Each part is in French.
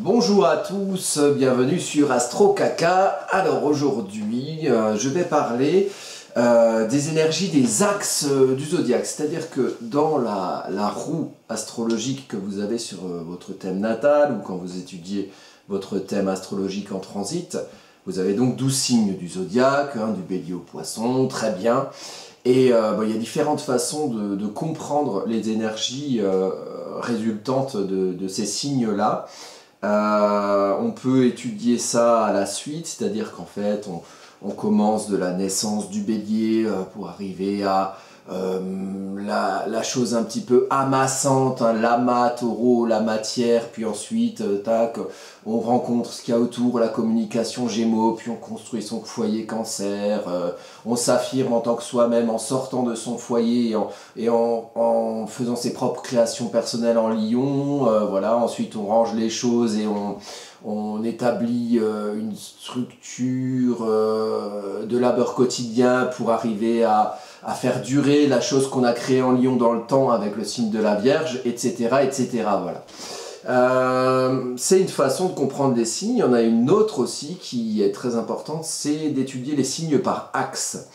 Bonjour à tous, bienvenue sur Astro Caca. Alors aujourd'hui, je vais parler des énergies des axes du zodiaque. C'est-à-dire que dans la roue astrologique que vous avez sur votre thème natal ou quand vous étudiez votre thème astrologique en transit, vous avez donc 12 signes du zodiaque, du bélier au poisson, très bien. Et il y a différentes façons de comprendre les énergies résultantes de ces signes-là. On peut étudier ça à la suite, c'est-à-dire qu'en fait, on commence de la naissance du bélier pour arriver à la chose un petit peu amassante, l'amas, taureau, la matière, puis ensuite, tac, on rencontre ce qu'il y a autour, la communication gémeaux, puis on construit son foyer cancer, on s'affirme en tant que soi-même en sortant de son foyer et en faisant ses propres créations personnelles en lion, voilà, ensuite on range les choses et on établit une structure de labeur quotidien pour arriver à faire durer la chose qu'on a créée en lion dans le temps avec le signe de la Vierge, etc. etc. Voilà. C'est une façon de comprendre les signes. Il y en a une autre aussi qui est très importante, c'est d'étudier les signes par axe.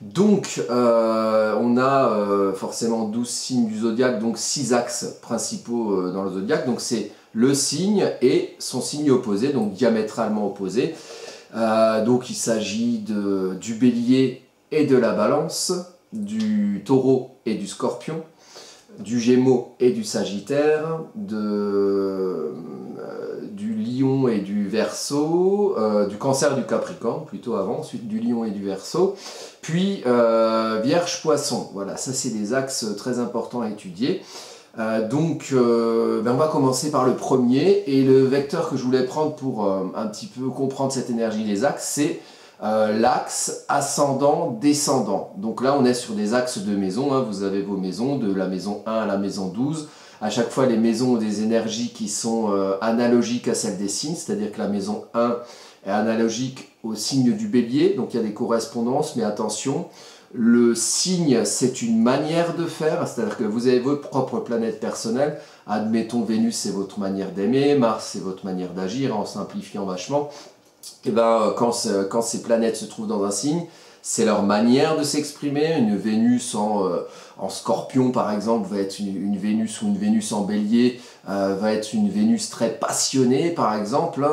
Donc, on a forcément 12 signes du zodiaque, donc 6 axes principaux dans le zodiaque. Donc, c'est le signe et son signe opposé, donc diamétralement opposé. Donc, il s'agit du bélier et de la balance, du taureau et du scorpion, du gémeaux et du sagittaire, du lion et du verseau, du cancer et du capricorne, plutôt avant, ensuite du lion et du verseau, puis vierge poisson. Voilà, ça c'est des axes très importants à étudier. Donc on va commencer par le premier, et le vecteur que je voulais prendre pour un petit peu comprendre cette énergie des axes, c'est l'axe ascendant-descendant. Donc là on est sur des axes de maison, vous avez vos maisons, de la maison 1 à la maison 12. À chaque fois les maisons ont des énergies qui sont analogiques à celles des signes, c'est-à-dire que la maison 1 est analogique au signe du bélier, donc il y a des correspondances, mais attention, le signe c'est une manière de faire, c'est-à-dire que vous avez votre propre planète personnelle, admettons Vénus c'est votre manière d'aimer, Mars c'est votre manière d'agir, en simplifiant vachement. Et quand ces planètes se trouvent dans un signe, c'est leur manière de s'exprimer. Une Vénus en Scorpion par exemple va être une Vénus, ou une Vénus en Bélier va être une Vénus très passionnée par exemple,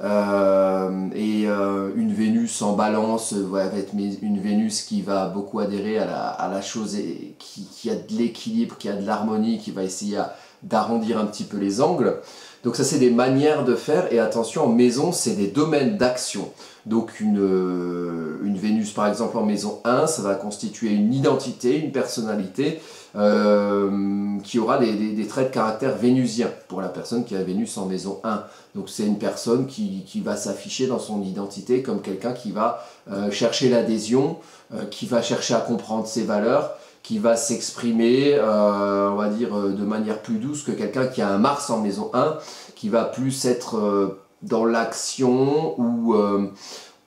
une Vénus en Balance va être une Vénus qui va beaucoup adhérer à la chose et qui a de l'équilibre, qui a de l'harmonie, qui va essayer d'arrondir un petit peu les angles. Donc ça c'est des manières de faire, et attention, en maison c'est des domaines d'action. Donc une Vénus par exemple en maison 1, ça va constituer une identité, une personnalité qui aura des traits de caractère vénusiens pour la personne qui a Vénus en maison 1. Donc c'est une personne qui va s'afficher dans son identité comme quelqu'un qui va chercher l'adhésion, qui va chercher à comprendre ses valeurs, qui va s'exprimer, on va dire, de manière plus douce que quelqu'un qui a un Mars en maison 1, qui va plus être dans l'action ou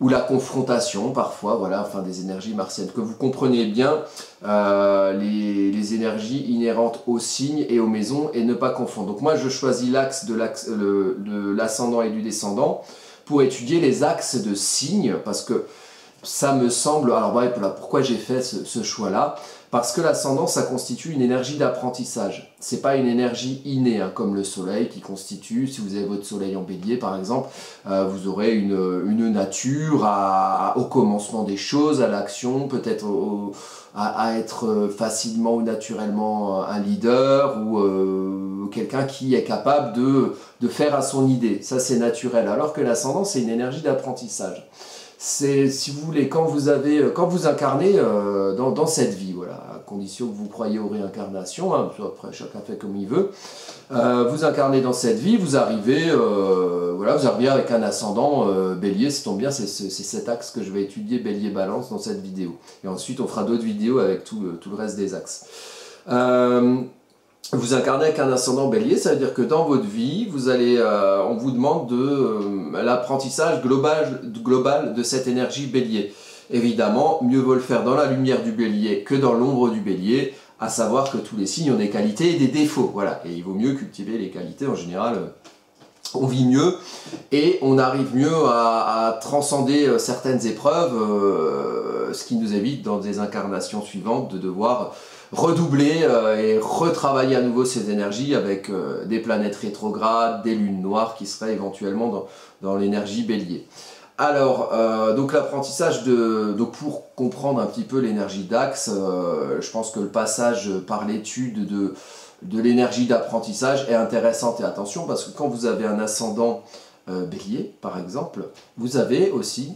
la confrontation parfois, voilà, enfin des énergies martiennes. Que vous compreniez bien les énergies inhérentes aux signes et aux maisons et ne pas confondre. Donc moi je choisis l'axe de l'ascendant et du descendant pour étudier les axes de signes, parce que ça me semble... Alors bref, pourquoi j'ai fait ce choix-là? Parce que l'ascendant, ça constitue une énergie d'apprentissage. C'est pas une énergie innée, comme le soleil qui constitue, si vous avez votre soleil en bélier par exemple, vous aurez une nature au commencement des choses, à l'action, peut-être à être facilement ou naturellement un leader, ou quelqu'un qui est capable de faire à son idée. Ça c'est naturel, alors que l'ascendant c'est une énergie d'apprentissage. C'est, si vous voulez, quand vous incarnez dans cette vie, voilà, à condition que vous croyez aux réincarnations, après chacun fait comme il veut, vous incarnez dans cette vie, vous arrivez avec un ascendant bélier, ça tombe bien, c'est cet axe que je vais étudier, bélier-balance, dans cette vidéo. Et ensuite on fera d'autres vidéos avec tout le reste des axes. Vous incarnez avec un ascendant bélier, ça veut dire que dans votre vie, on vous demande l'apprentissage global de cette énergie bélier. Évidemment, mieux vaut le faire dans la lumière du bélier que dans l'ombre du bélier, à savoir que tous les signes ont des qualités et des défauts. Voilà. Et il vaut mieux cultiver les qualités en général on vit mieux et on arrive mieux à transcender certaines épreuves, ce qui nous évite dans des incarnations suivantes de devoir redoubler et retravailler à nouveau ces énergies avec des planètes rétrogrades, des lunes noires qui seraient éventuellement dans l'énergie bélier. Alors, donc l'apprentissage donc pour comprendre un petit peu l'énergie d'Axe, je pense que le passage par l'étude de l'énergie d'apprentissage est intéressante. Et attention, parce que quand vous avez un ascendant bélier, par exemple, vous avez aussi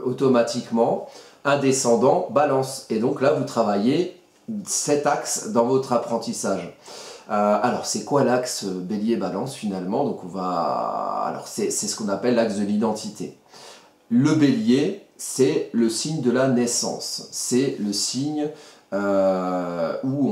automatiquement un descendant balance. Et donc là, vous travaillez cet axe dans votre apprentissage. Alors, c'est quoi l'axe bélier-balance finalement? Donc, alors, c'est ce qu'on appelle l'axe de l'identité. Le bélier, c'est le signe de la naissance. C'est le signe où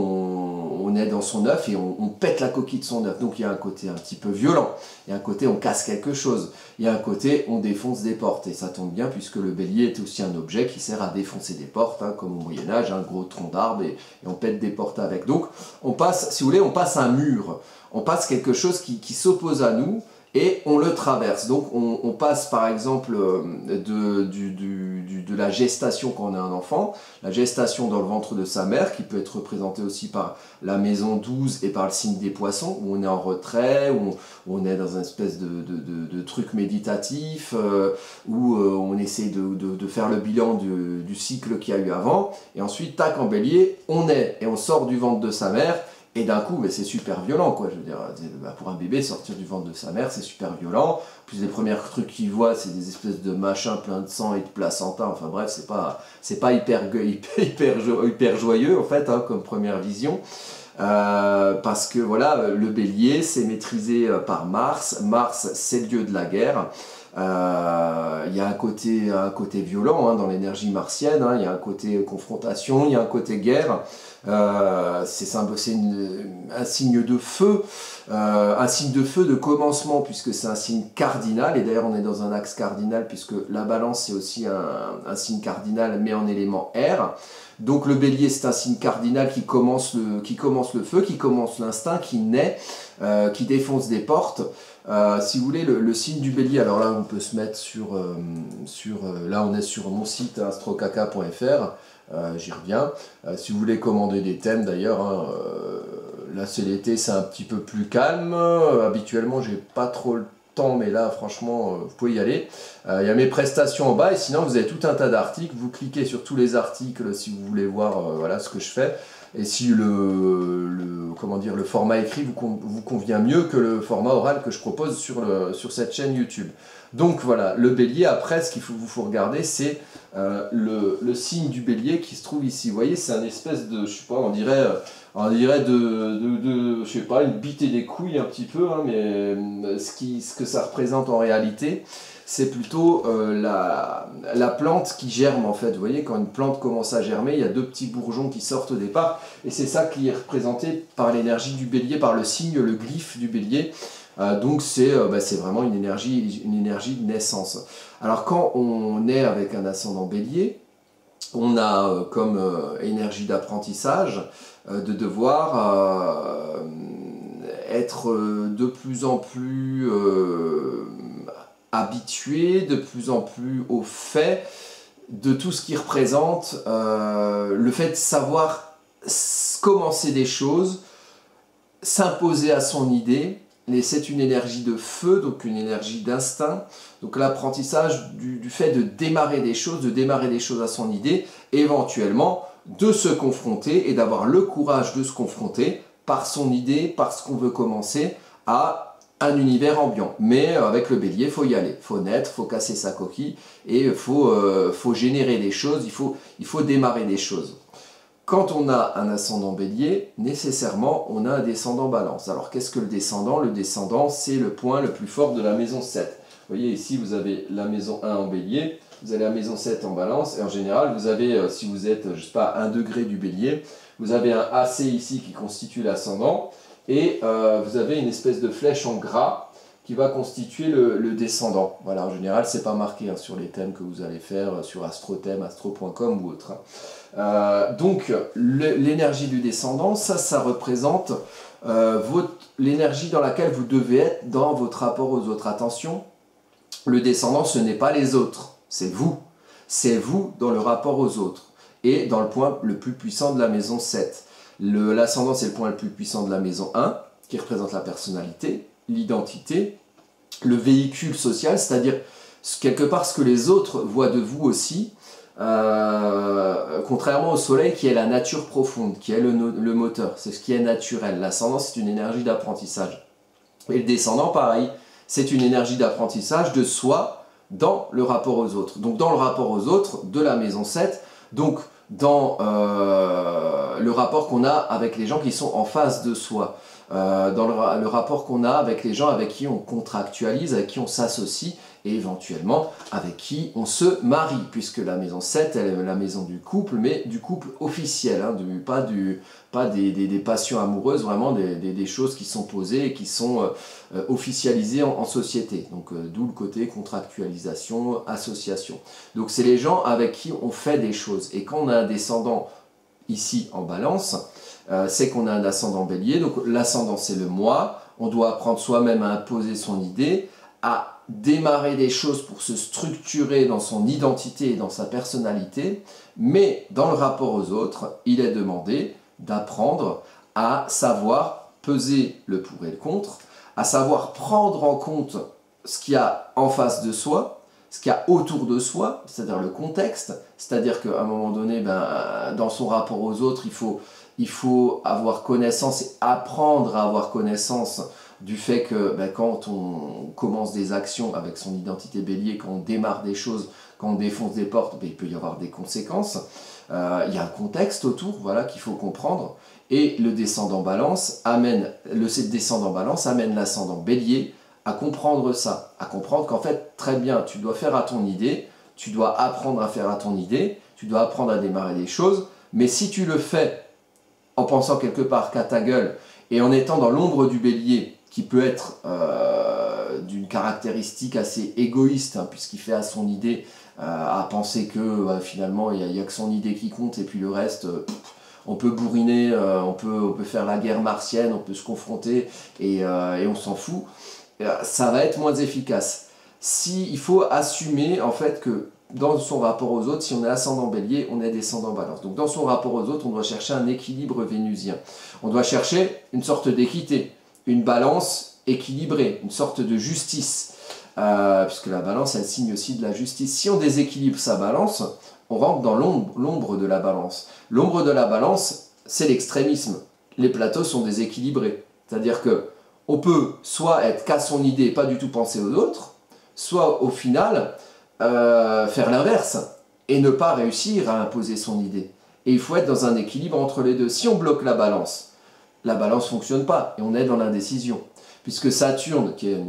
on est dans son œuf et on pète la coquille de son œuf. Donc il y a un côté un petit peu violent, il y a un côté on casse quelque chose, il y a un côté on défonce des portes. Et ça tombe bien puisque le bélier est aussi un objet qui sert à défoncer des portes, hein, comme au Moyen-Âge, un gros tronc d'arbre et on pète des portes avec. Donc on passe, si vous voulez, on passe un mur, on passe quelque chose qui s'oppose à nous et on le traverse. Donc on passe par exemple de la gestation quand on a un enfant, la gestation dans le ventre de sa mère, qui peut être représentée aussi par la maison 12 et par le signe des poissons, où on est en retrait, où on est dans une espèce de truc méditatif, où on essaie de faire le bilan du cycle qu'il y a eu avant, et ensuite, tac, en bélier, on est, et on sort du ventre de sa mère. Et d'un coup, c'est super violent, quoi. Je veux dire, pour un bébé, sortir du ventre de sa mère, c'est super violent. En plus, les premiers trucs qu'il voit, c'est des espèces de machins pleins de sang et de placenta. Enfin bref, c'est pas hyper joyeux, en fait, hein, comme première vision. Parce que, voilà, le bélier, c'est maîtrisé par Mars. Mars, c'est le dieu de la guerre. Il y a un côté violent hein, dans l'énergie martienne, hein, il y a un côté confrontation, il y a un côté guerre, c'est un signe de feu, de commencement puisque c'est un signe cardinal, et d'ailleurs on est dans un axe cardinal puisque la balance c'est aussi un signe cardinal mais en élément air. Donc le bélier c'est un signe cardinal qui commence le feu, qui commence l'instinct, qui naît, qui défonce des portes. Si vous voulez, le signe du bélier, alors là on peut se mettre là on est sur mon site astrocaca.fr, j'y reviens. Si vous voulez commander des thèmes d'ailleurs, hein, là c'est l'été, c'est un petit peu plus calme. Habituellement j'ai pas trop le temps, mais là franchement vous pouvez y aller. Il y a mes prestations en bas et sinon vous avez tout un tas d'articles. Vous cliquez sur tous les articles si vous voulez voir voilà ce que je fais. Et si le format écrit vous convient mieux que le format oral que je propose sur cette chaîne YouTube. Donc voilà, le bélier, après, ce qu'il vous faut regarder, c'est le signe du bélier qui se trouve ici. Vous voyez, c'est un espèce de, je sais pas, on dirait je sais pas, une bite et des couilles un petit peu, hein, mais ce que ça représente en réalité, c'est plutôt la plante qui germe en fait. Vous voyez, quand une plante commence à germer, il y a deux petits bourgeons qui sortent au départ, et c'est ça qui est représenté par l'énergie du bélier, par le signe, le glyphe du bélier. Donc c'est vraiment une énergie de naissance. Alors quand on est avec un ascendant bélier, on a comme énergie d'apprentissage de devoir être de plus en plus habitué, de plus en plus au fait de tout ce qui représente le fait de savoir commencer des choses, s'imposer à son idée. C'est une énergie de feu, donc une énergie d'instinct. Donc l'apprentissage du fait de démarrer des choses à son idée, éventuellement de se confronter et d'avoir le courage de se confronter par son idée, par ce qu'on veut commencer, à un univers ambiant. Mais avec le bélier, il faut y aller, il faut naître, il faut casser sa coquille et il faut générer des choses, il faut démarrer des choses. Quand on a un ascendant bélier, nécessairement, on a un descendant balance. Alors, qu'est-ce que le descendant? Le descendant, c'est le point le plus fort de la maison 7. Vous voyez, ici, vous avez la maison 1 en bélier, vous avez la maison 7 en balance, et en général, vous avez, si vous êtes, je sais pas, 1 degré du bélier, vous avez un AC ici qui constitue l'ascendant, et vous avez une espèce de flèche en gras qui va constituer le descendant. Voilà, en général, c'est pas marqué hein, sur les thèmes que vous allez faire sur astrothème, astro.com ou autre. Hein. Donc, l'énergie du descendant, ça représente l'énergie dans laquelle vous devez être dans votre rapport aux autres. Attention, le descendant, ce n'est pas les autres, c'est vous. C'est vous dans le rapport aux autres et dans le point le plus puissant de la maison 7. L'ascendant, c'est le point le plus puissant de la maison 1, qui représente la personnalité, l'identité, le véhicule social, c'est-à-dire quelque part ce que les autres voient de vous aussi, contrairement au soleil qui est la nature profonde, qui est le moteur, c'est ce qui est naturel. L'ascendant, c'est une énergie d'apprentissage. Et le descendant, pareil, c'est une énergie d'apprentissage de soi dans le rapport aux autres. Donc dans le rapport aux autres de la maison 7, donc dans le rapport qu'on a avec les gens qui sont en face de soi, dans le rapport qu'on a avec les gens avec qui on contractualise, avec qui on s'associe, et éventuellement avec qui on se marie, puisque la maison 7, elle est la maison du couple, mais du couple officiel, hein, pas des passions amoureuses, vraiment des choses qui sont posées et qui sont officialisées en société. Donc d'où le côté contractualisation, association. Donc c'est les gens avec qui on fait des choses. Et quand on a un descendant ici en balance, c'est qu'on a un ascendant bélier. Donc l'ascendant, c'est le moi. On doit apprendre soi-même à imposer son idée, à démarrer des choses pour se structurer dans son identité et dans sa personnalité, mais dans le rapport aux autres, il est demandé d'apprendre à savoir peser le pour et le contre, à savoir prendre en compte ce qu'il y a en face de soi, ce qu'il y a autour de soi, c'est-à-dire le contexte, c'est-à-dire qu'à un moment donné, dans son rapport aux autres, il faut avoir connaissance et apprendre à avoir connaissance du fait que quand on commence des actions avec son identité bélier, quand on démarre des choses, quand on défonce des portes, il peut y avoir des conséquences. Il y a un contexte autour, voilà, qu'il faut comprendre. Et le descendant balance amène l'ascendant bélier à comprendre ça, à comprendre qu'en fait, très bien, tu dois faire à ton idée, tu dois apprendre à faire à ton idée, tu dois apprendre à démarrer des choses, mais si tu le fais en pensant quelque part qu'à ta gueule et en étant dans l'ombre du bélier, qui peut être d'une caractéristique assez égoïste, hein, puisqu'il fait à son idée, à penser que finalement il n'y a que son idée qui compte et puis le reste, on peut bourriner, on peut faire la guerre martienne, on peut se confronter et on s'en fout, ça va être moins efficace. Il faut assumer en fait que dans son rapport aux autres, si on est ascendant bélier, on est descendant balance. Donc dans son rapport aux autres, on doit chercher un équilibre vénusien. On doit chercher une sorte d'équité, une balance équilibrée, une sorte de justice, puisque la balance, elle signe aussi de la justice. Si on déséquilibre sa balance, on rentre dans l'ombre de la balance. L'ombre de la balance, c'est l'extrémisme. Les plateaux sont déséquilibrés. C'est-à-dire que on peut soit être qu'à son idée et pas du tout penser aux autres, soit au final faire l'inverse et ne pas réussir à imposer son idée. Et il faut être dans un équilibre entre les deux. Si on bloque la balance ne fonctionne pas et on est dans l'indécision. Puisque Saturne, qui est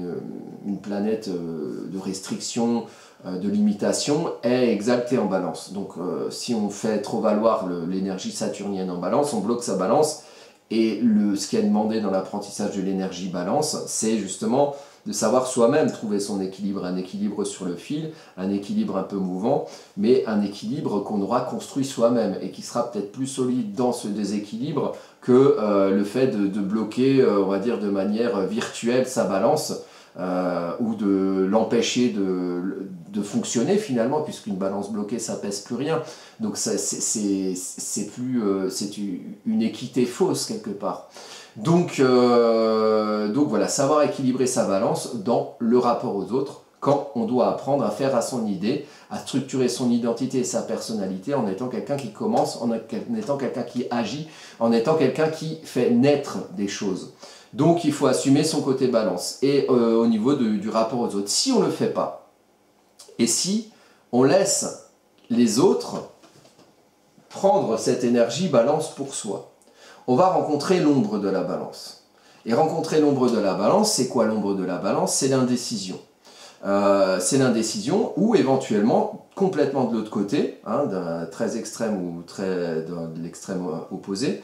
une planète de restriction, de limitation, est exaltée en balance. Donc si on fait trop valoir l'énergie saturnienne en balance, on bloque sa balance. Et ce qui est demandé dans l'apprentissage de l'énergie balance, c'est justement de savoir soi-même trouver son équilibre, un équilibre sur le fil, un équilibre un peu mouvant, mais un équilibre qu'on aura construit soi-même et qui sera peut-être plus solide dans ce déséquilibre que le fait de bloquer, on va dire, de manière virtuelle sa balance ou de l'empêcher de fonctionner finalement, puisqu'une balance bloquée, ça pèse plus rien. Donc c'est une équité fausse quelque part. Donc voilà, savoir équilibrer sa balance dans le rapport aux autres, quand on doit apprendre à faire à son idée, à structurer son identité et sa personnalité en étant quelqu'un qui commence, en étant quelqu'un qui agit, en étant quelqu'un qui fait naître des choses. Donc il faut assumer son côté balance. Et au niveau du rapport aux autres, si on ne le fait pas, et si on laisse les autres prendre cette énergie balance pour soi, on va rencontrer l'ombre de la balance. Et rencontrer l'ombre de la balance, c'est quoi l'ombre de la balance? C'est l'indécision. C'est l'indécision ou éventuellement complètement de l'autre côté, hein, d'un très extrême ou de l'extrême opposé,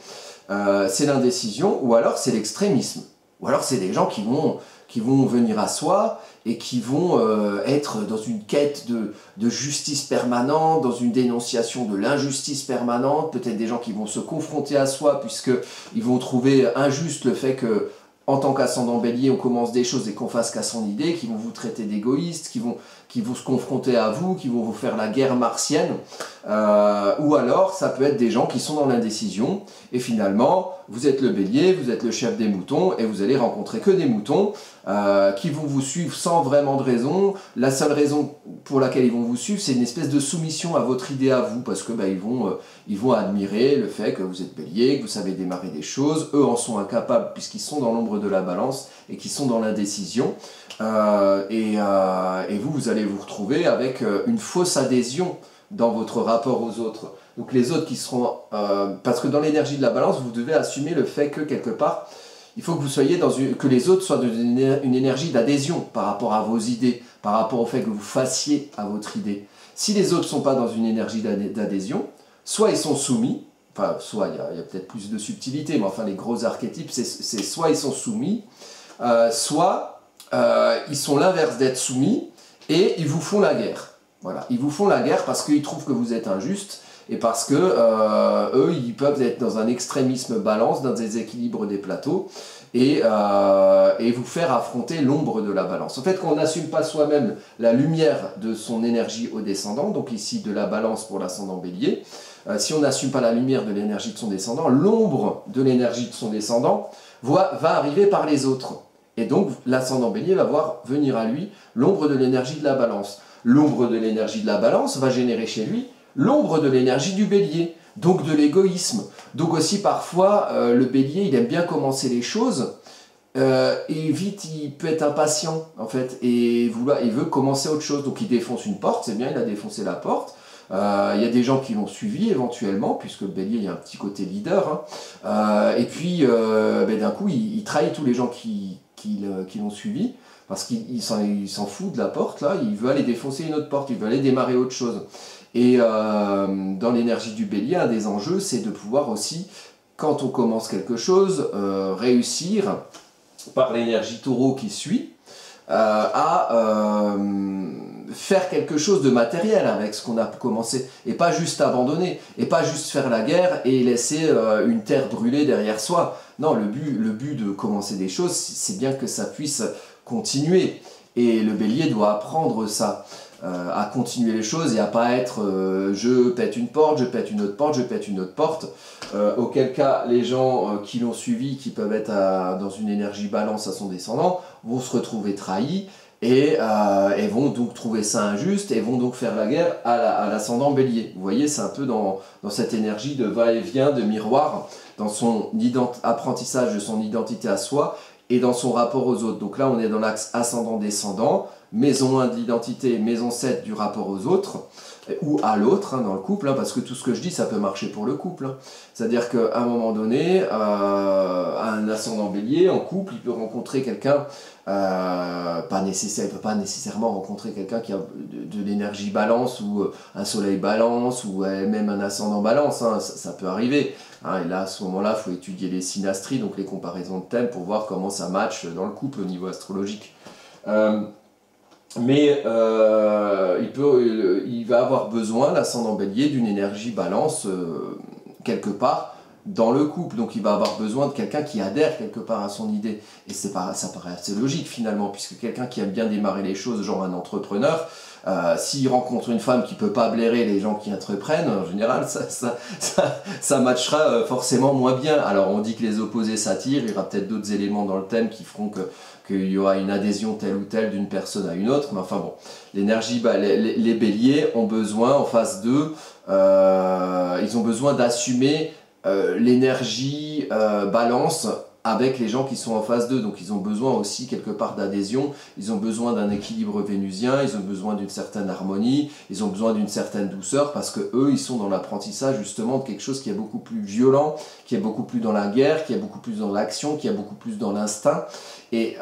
c'est l'indécision ou alors c'est l'extrémisme. Ou alors c'est des gens qui vont venir à soi et qui vont être dans une quête de justice permanente, dans une dénonciation de l'injustice permanente, peut-être des gens qui vont se confronter à soi puisqu'ils vont trouver injuste le fait que en tant qu'ascendant bélier, on commence des choses et qu'on fasse qu'à son idée, qui vont vous traiter d'égoïste, qui vont se confronter à vous, qui vont vous faire la guerre martienne. Ou alors, ça peut être des gens qui sont dans l'indécision, et finalement, vous êtes le bélier, vous êtes le chef des moutons, et vous allez rencontrer que des moutons qui vont vous suivre sans vraiment de raison. La seule raison pour laquelle ils vont vous suivre, c'est une espèce de soumission à votre idée à vous, parce que ils vont admirer le fait que vous êtes bélier, que vous savez démarrer des choses. Eux en sont incapables, puisqu'ils sont dans l'ombre de la balance, et qu'ils sont dans l'indécision. Et vous allez vous retrouver avec une fausse adhésion dans votre rapport aux autres. Donc les autres qui seront... parce que dans l'énergie de la balance, vous devez assumer le fait que quelque part, il faut que vous soyez que les autres soient dans une énergie d'adhésion par rapport à vos idées, par rapport au fait que vous fassiez à votre idée. Si les autres ne sont pas dans une énergie d'adhésion, soit ils sont soumis, enfin soit il y a peut-être plus de subtilité, mais enfin les gros archétypes, c'est soit ils sont soumis, soit ils sont l'inverse d'être soumis et ils vous font la guerre. Voilà, ils vous font la guerre parce qu'ils trouvent que vous êtes injuste et parce que eux, ils peuvent être dans un extrémisme balance, dans un déséquilibre des plateaux et vous faire affronter l'ombre de la balance. En fait, quand on n'assume pas soi-même la lumière de son énergie au descendant, donc ici de la balance pour l'ascendant bélier, si on n'assume pas la lumière de l'énergie de son descendant, l'ombre de l'énergie de son descendant va arriver par les autres. Et donc, l'ascendant bélier va voir venir à lui l'ombre de l'énergie de la balance. L'ombre de l'énergie de la balance va générer chez lui l'ombre de l'énergie du bélier, donc de l'égoïsme. Donc aussi parfois, le bélier, il aime bien commencer les choses, et vite, il peut être impatient, en fait, et il veut commencer autre chose. Donc il défonce une porte, c'est bien, il a défoncé la porte. Il y a des gens qui l'ont suivi éventuellement, puisque le bélier, il y a un petit côté leader. Et puis, d'un coup, il trahit tous les gens qui l'ont suivi, parce qu'il s'en fout de la porte, là, il veut aller défoncer une autre porte, il veut aller démarrer autre chose. Et dans l'énergie du bélier, un des enjeux, c'est de pouvoir aussi, quand on commence quelque chose, réussir, par l'énergie taureau qui suit, à faire quelque chose de matériel avec ce qu'on a commencé, et pas juste abandonner, et pas juste faire la guerre et laisser une terre brûlée derrière soi. Non, le but de commencer des choses, c'est bien que ça puisse continuer. Et le bélier doit apprendre ça, à continuer les choses et à pas être je pète une porte, je pète une autre porte, je pète une autre porte. Auquel cas, les gens qui l'ont suivi, qui peuvent être dans une énergie balance à son descendant, vont se retrouver trahis et vont donc trouver ça injuste et vont donc faire la guerre à l'ascendant bélier. Vous voyez, c'est un peu dans cette énergie de va-et-vient, de miroir, dans son apprentissage de son identité à soi et dans son rapport aux autres. Donc là, on est dans l'axe ascendant-descendant, maison 1 d'identité, maison 7 du rapport aux autres, ou à l'autre, dans le couple, parce que tout ce que je dis, ça peut marcher pour le couple. C'est-à-dire qu'à un moment donné, un ascendant bélier, en couple, il peut rencontrer quelqu'un, il ne peut pas nécessairement rencontrer quelqu'un qui a de l'énergie balance, ou un soleil balance, ou même un ascendant balance, ça peut arriver. Et là, à ce moment-là, il faut étudier les synastries, donc les comparaisons de thèmes, pour voir comment ça match dans le couple au niveau astrologique. Mais il va avoir besoin, l'ascendant bélier, d'une énergie balance quelque part dans le couple. Donc il va avoir besoin de quelqu'un qui adhère quelque part à son idée. Et ça paraît assez logique finalement, puisque quelqu'un qui aime bien démarrer les choses, genre un entrepreneur, s'il rencontre une femme qui ne peut pas blairer les gens qui entreprennent, en général, ça matchera forcément moins bien. Alors on dit que les opposés s'attirent, il y aura peut-être d'autres éléments dans le thème qui feront qu'il y aura une adhésion telle ou telle d'une personne à une autre, mais enfin bon, l'énergie, les béliers ont besoin, en phase 2, ils ont besoin d'assumer l'énergie balance avec les gens qui sont en phase 2, donc ils ont besoin aussi quelque part d'adhésion, ils ont besoin d'un équilibre vénusien, ils ont besoin d'une certaine harmonie, ils ont besoin d'une certaine douceur, parce que eux, ils sont dans l'apprentissage justement de quelque chose qui est beaucoup plus violent, qui est beaucoup plus dans la guerre, qui est beaucoup plus dans l'action, qui est beaucoup plus dans l'instinct. Et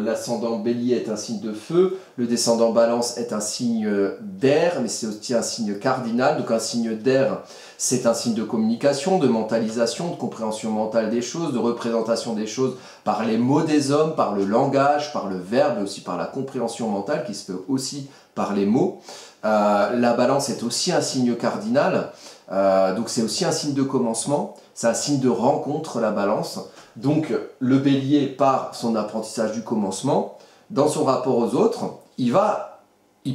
l'ascendant bélier est un signe de feu, le descendant balance est un signe d'air, mais c'est aussi un signe cardinal. Donc un signe d'air, c'est un signe de communication, de mentalisation, de compréhension mentale des choses, de représentation des choses par les mots des hommes, par le langage, par le verbe, mais aussi par la compréhension mentale qui se fait aussi par les mots. La balance est aussi un signe cardinal, donc c'est aussi un signe de commencement, c'est un signe de rencontre, la balance. Donc le bélier, par son apprentissage du commencement, dans son rapport aux autres, il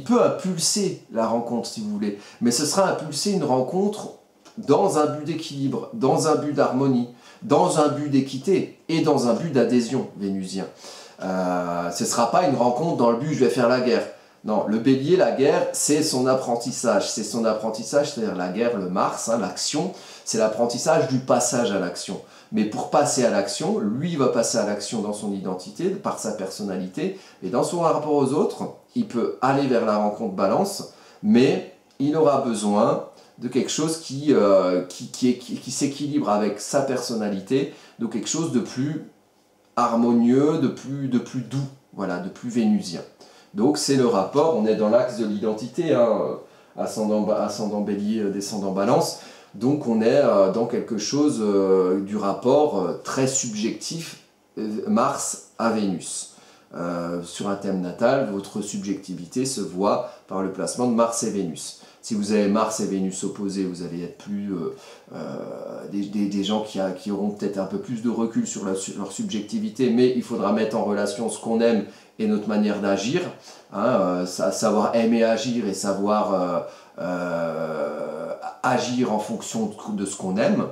peut impulser la rencontre si vous voulez, mais ce sera impulser une rencontre dans un but d'équilibre, dans un but d'harmonie, dans un but d'équité et dans un but d'adhésion vénusien. Ce ne sera pas une rencontre dans le but je vais faire la guerre. Non, le bélier, la guerre, c'est son apprentissage. C'est son apprentissage, c'est-à-dire la guerre, le Mars, hein, l'action, c'est l'apprentissage du passage à l'action. Mais pour passer à l'action, lui va passer à l'action dans son identité, par sa personnalité, et dans son rapport aux autres, il peut aller vers la rencontre balance, mais il aura besoin de quelque chose qui s'équilibre avec sa personnalité, de quelque chose de plus harmonieux, de plus doux, voilà, de plus vénusien. Donc c'est le rapport, on est dans l'axe de l'identité, hein, ascendant bélier, descendant balance, donc on est dans quelque chose du rapport très subjectif, Mars à Vénus. Sur un thème natal, votre subjectivité se voit par le placement de Mars et Vénus. Si vous avez Mars et Vénus opposés, vous allez être plus des gens qui auront peut-être un peu plus de recul sur leur subjectivité, mais il faudra mettre en relation ce qu'on aime et notre manière d'agir, hein, savoir aimer agir et savoir agir en fonction de ce qu'on aime.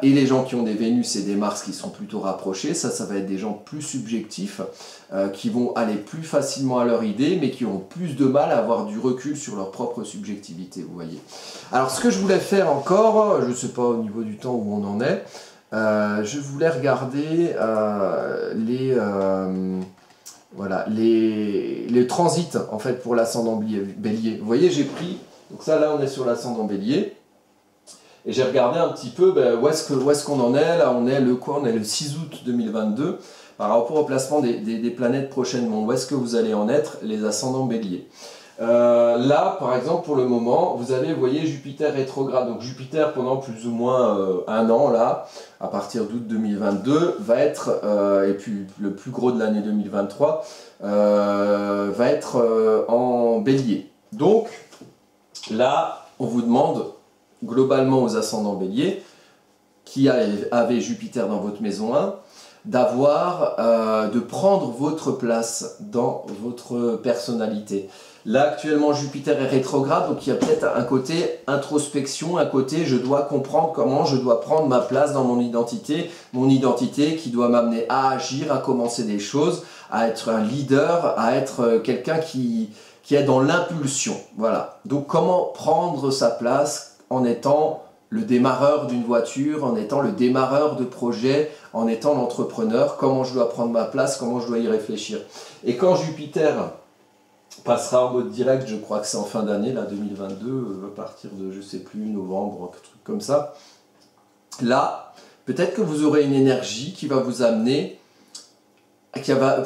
Et les gens qui ont des Vénus et des Mars qui sont plutôt rapprochés, ça va être des gens plus subjectifs, qui vont aller plus facilement à leur idée, mais qui ont plus de mal à avoir du recul sur leur propre subjectivité, vous voyez. Alors ce que je voulais faire encore, je ne sais pas au niveau du temps où on en est, je voulais regarder les transits en fait pour l'ascendant bélier. Vous voyez, j'ai pris, donc ça là on est sur l'ascendant bélier, et j'ai regardé un petit peu où est-ce qu'on en est. Là on est le 6 août 2022 par rapport au placement des planètes prochainement. Où est-ce que vous allez en être les ascendants béliers? Là par exemple pour le moment vous avez, vous voyez, Jupiter rétrograde. Donc Jupiter pendant plus ou moins un an là, à partir d'août 2022 va être, et puis le plus gros de l'année 2023 va être en bélier. Donc là on vous demande globalement aux ascendants béliers qui avaient Jupiter dans votre maison 1 de prendre votre place dans votre personnalité. Là actuellement Jupiter est rétrograde, donc il y a peut-être un côté introspection, un côté je dois comprendre comment je dois prendre ma place dans mon identité qui doit m'amener à agir, à commencer des choses, à être un leader, à être quelqu'un qui est dans l'impulsion. Voilà. Donc comment prendre sa place en étant le démarreur d'une voiture, en étant le démarreur de projet, en étant l'entrepreneur, comment je dois prendre ma place, comment je dois y réfléchir. Et quand Jupiter passera en mode direct, je crois que c'est en fin d'année, là 2022, à partir de, je sais plus, novembre, un truc comme ça, là, peut-être que vous aurez une énergie qui va vous amener, qui va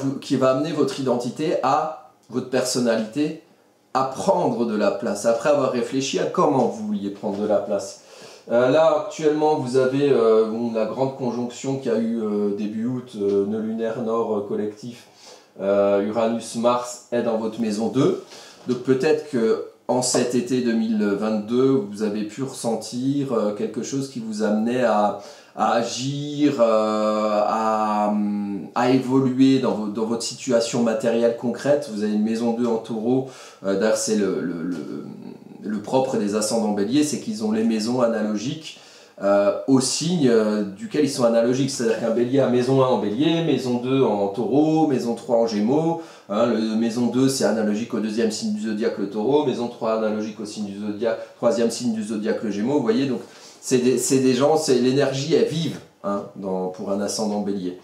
amener votre identité à votre personnalité, à prendre de la place, après avoir réfléchi à comment vous vouliez prendre de la place. Là, actuellement, vous avez la grande conjonction qui a eu début août, nœud lunaire nord collectif, Uranus-Mars est dans votre maison 2. Donc peut-être que en cet été 2022, vous avez pu ressentir quelque chose qui vous amenait à agir, à évoluer dans votre situation matérielle concrète. Vous avez une maison 2 en taureau, d'ailleurs c'est le propre des ascendants béliers, c'est qu'ils ont les maisons analogiques au signe duquel ils sont analogiques. C'est-à-dire qu'un bélier a maison 1 en bélier, maison 2 en taureau, maison 3 en gémeaux. Maison 2 c'est analogique au deuxième signe du zodiaque, le taureau. Maison 3 analogique au signe du zodiaque, troisième signe du zodiaque, le gémeaux. Vous voyez, donc c'est des gens, l'énergie est vive pour un ascendant bélier.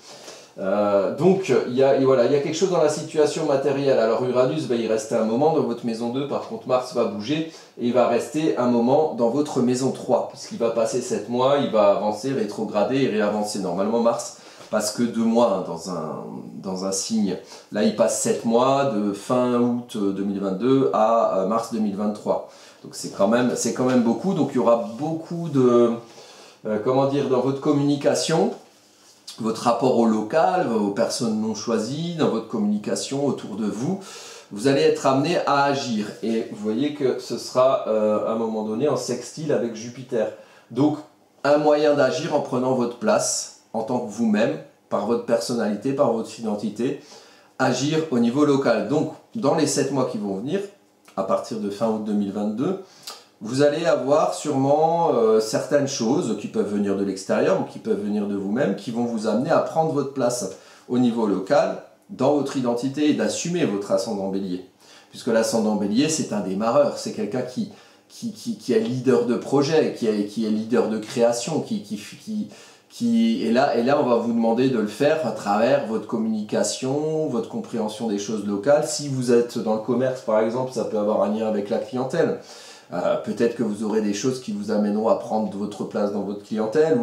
Donc il y a quelque chose dans la situation matérielle. Alors Uranus va y rester un moment dans votre maison 2, par contre Mars va bouger et il va rester un moment dans votre maison 3, puisqu'il va passer 7 mois, il va avancer, rétrograder et réavancer. Normalement Mars passe que 2 mois dans un signe. Là il passe 7 mois de fin août 2022 à mars 2023. Donc c'est quand même beaucoup. Donc il y aura beaucoup de dans votre communication, votre rapport au local, aux personnes non choisies, dans votre communication autour de vous, vous allez être amené à agir. Et vous voyez que ce sera à un moment donné en sextile avec Jupiter. Donc un moyen d'agir en prenant votre place, en tant que vous-même, par votre personnalité, par votre identité, agir au niveau local. Donc, dans les 7 mois qui vont venir, à partir de fin août 2022, vous allez avoir sûrement certaines choses qui peuvent venir de l'extérieur ou qui peuvent venir de vous-même, qui vont vous amener à prendre votre place au niveau local, dans votre identité et d'assumer votre ascendant bélier. Puisque l'ascendant bélier, c'est un démarreur, c'est quelqu'un qui est leader de projet, qui est leader de création, et là, on va vous demander de le faire à travers votre communication, votre compréhension des choses locales. Si vous êtes dans le commerce, par exemple, ça peut avoir un lien avec la clientèle. Peut-être que vous aurez des choses qui vous amèneront à prendre votre place dans votre clientèle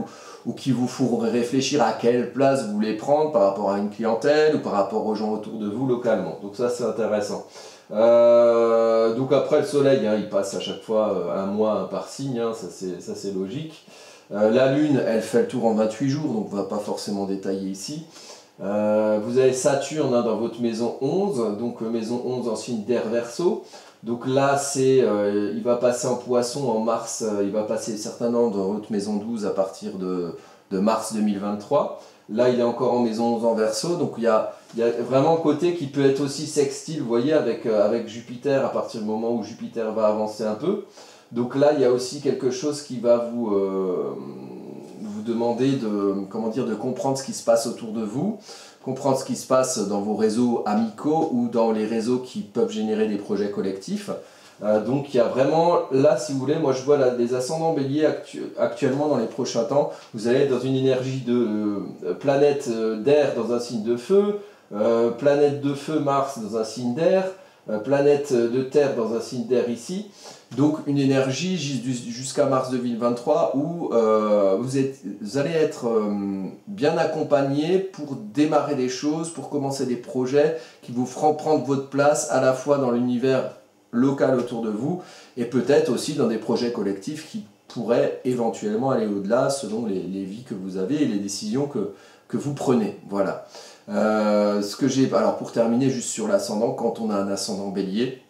ou qui vous feront réfléchir à quelle place vous voulez prendre par rapport à une clientèle ou par rapport aux gens autour de vous localement. Donc ça, c'est intéressant. Donc après le soleil, hein, il passe à chaque fois un mois par signe, hein, ça c'est logique. La lune, elle fait le tour en 28 jours, donc on ne va pas forcément détailler ici. Vous avez Saturne, hein, dans votre maison 11, donc maison 11 en signe d'air Verseau. Donc là, il va passer en poisson en mars, il va passer certainement dans votre maison 12 à partir de mars 2023. Là, il est encore en maison 11 en Verseau, donc il y a vraiment un côté qui peut être aussi sextile, vous voyez, avec Jupiter à partir du moment où Jupiter va avancer un peu. Donc là, il y a aussi quelque chose qui va vous demander de comprendre ce qui se passe autour de vous, comprendre ce qui se passe dans vos réseaux amicaux ou dans les réseaux qui peuvent générer des projets collectifs. Donc il y a vraiment, là si vous voulez, moi je vois là, des ascendants béliers actuellement dans les prochains temps. Vous allez être dans une énergie de planète d'air dans un signe de feu, planète de feu Mars dans un signe d'air, planète de terre dans un signe d'air ici. Donc une énergie jusqu'à mars 2023 où vous allez être bien accompagné pour démarrer des choses, pour commencer des projets qui vous feront prendre votre place à la fois dans l'univers local autour de vous et peut-être aussi dans des projets collectifs qui pourraient éventuellement aller au-delà selon les vies que vous avez et les décisions que vous prenez. Voilà. Alors pour terminer juste sur l'ascendant, quand on a un ascendant bélier,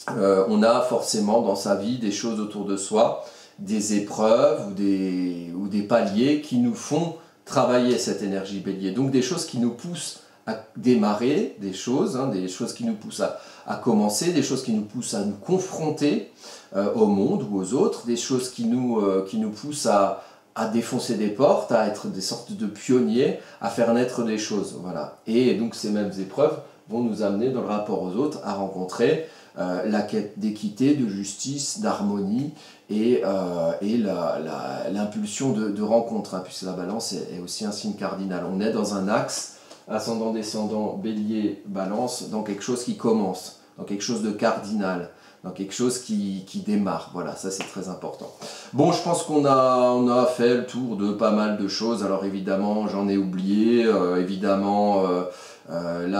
on a forcément dans sa vie des choses autour de soi, des épreuves ou des paliers qui nous font travailler cette énergie bélier. Donc des choses qui nous poussent à démarrer des choses qui nous poussent à commencer, des choses qui nous poussent à nous confronter au monde ou aux autres, des choses qui nous poussent à défoncer des portes, à être des sortes de pionniers, à faire naître des choses. Voilà. Et donc ces mêmes épreuves vont nous amener dans le rapport aux autres à rencontrer la quête d'équité, de justice, d'harmonie et l'impulsion de rencontre, hein, puisque la balance est aussi un signe cardinal. On est dans un axe ascendant, descendant, bélier, balance, dans quelque chose qui commence, dans quelque chose de cardinal, dans quelque chose qui démarre. Voilà, ça c'est très important. Bon, je pense qu'on a fait le tour de pas mal de choses. Alors évidemment, j'en ai oublié, là,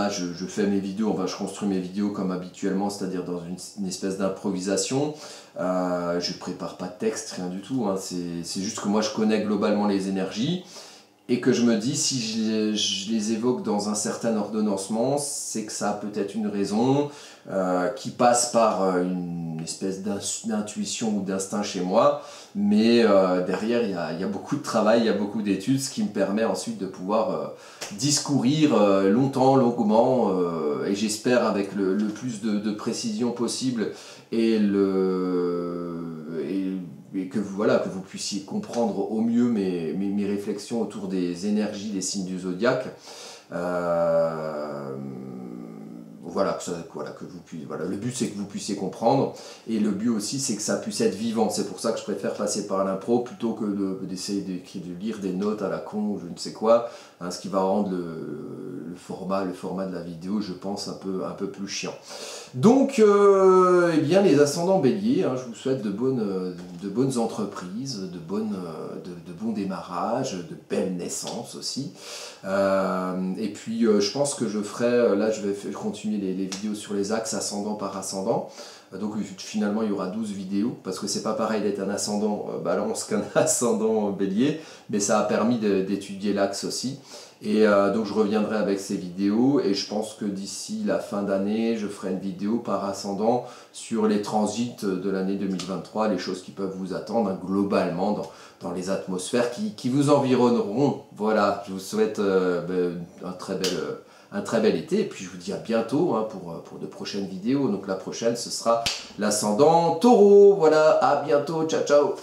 je fais mes vidéos, je construis mes vidéos comme habituellement, c'est-à-dire dans une espèce d'improvisation. Je prépare pas de texte, rien du tout, hein. C'est juste que moi je connais globalement les énergies et que je me dis si je les évoque dans un certain ordonnancement, c'est que ça a peut-être une raison qui passe par une espèce d'intuition ou d'instinct chez moi, mais derrière il y a beaucoup de travail, il y a beaucoup d'études, ce qui me permet ensuite de pouvoir discourir longuement, et j'espère avec le plus de précision possible et que vous puissiez comprendre au mieux mes réflexions autour des énergies, des signes du zodiaque. Le but c'est que vous puissiez comprendre et le but aussi c'est que ça puisse être vivant. C'est pour ça que je préfère passer par l'impro plutôt que d'essayer de lire des notes à la con ou je ne sais quoi, hein, ce qui va rendre le format de la vidéo, je pense, un peu plus chiant. Donc eh bien les ascendants béliers, hein, je vous souhaite de bonnes entreprises, de bons démarrages, de belles naissances aussi. Et puis je pense que je ferai, là je vais continuer les vidéos sur les axes ascendant par ascendant. Donc finalement il y aura 12 vidéos, parce que c'est pas pareil d'être un ascendant balance qu'un ascendant bélier, mais ça a permis d'étudier l'axe aussi. Et donc je reviendrai avec ces vidéos, et je pense que d'ici la fin d'année, je ferai une vidéo par ascendant sur les transits de l'année 2023, les choses qui peuvent vous attendre hein, globalement dans les atmosphères qui vous environneront. Voilà, je vous souhaite un très bel été, et puis je vous dis à bientôt hein, pour de prochaines vidéos. Donc la prochaine, ce sera l'ascendant taureau. Voilà, à bientôt, ciao ciao.